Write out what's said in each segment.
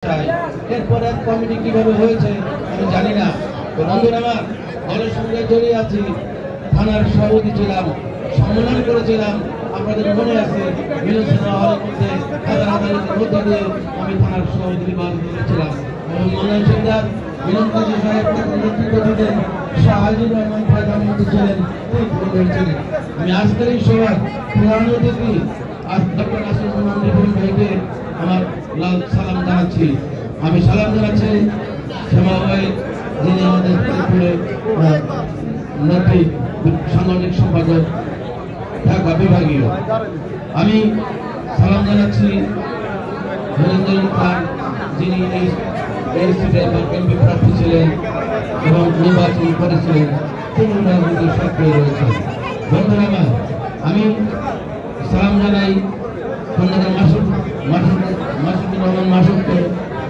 এরপরে কমিটি কিভাবে হয়েছে আমি জানি না। তো বন্ধুরা আমার, দলের সঙ্গে জড়িয়ে আছি, থানার সভাপতি ছিলাম, সম্মেলন করেছিলাম, আপনাদের মনে আছে মিলন সিনেমা হলের মধ্যে হাজার হাজারের মধ্য দিয়ে আমি থানার সভাপতি নির্বাচিত করেছিলাম এবং ময়মনসিংহের মিলন কাজী সাহেব নেতৃত্ব দিতেন, শাহাজুর রহমান প্রধানমন্ত্রী ছিলেন, ছিলেন। আমি আজকের এই সভার প্রধান অতিথি ডক্টর আসিফুর রিপন ভাইকে আমার লাল সালাম জানাচ্ছি। আমি সালাম জানাচ্ছি শ্যামা ভাই, যিনি আমাদের নেত্রী সাংগঠনিক সম্পাদক ঢাকা বিভাগীয়। আমি সালাম জানাচ্ছি হরিন্দর খান, যিনি এই সিটে এমপি প্রার্থী ছিলেন এবং নির্বাচন করেছিলেন, তিনি রাজনীতির সক্রিয় রয়েছেন। বন্ধুরা আমার, আমি সালাম জানাই মাসুদুর রহমান মাসুদকে,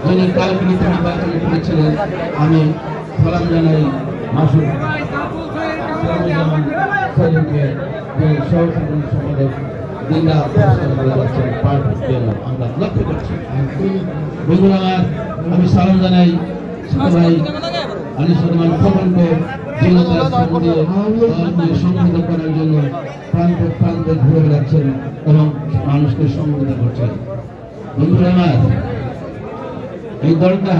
যিনি কালকিনিতে নির্বাচন করেছিলেন। আমি সালাম জানাই মাসুদ সেলিমকে, যিনি সহসাধারণ সম্পাদক দিনরা করে যাচ্ছেন পার্টি আমরা লক্ষ্য করছি। বন্ধুরা আমার, আমি সালাম জানাই ছোট ভাই আনিসুজ্জামান খোকনকে, যিনি সংগঠিত করার জন্য প্রান্ত প্রান্তে ঘুরে বেড়াচ্ছেন এবং মানুষকে সংগঠিত করছেন। বন্ধুরা আমার, এই দলটা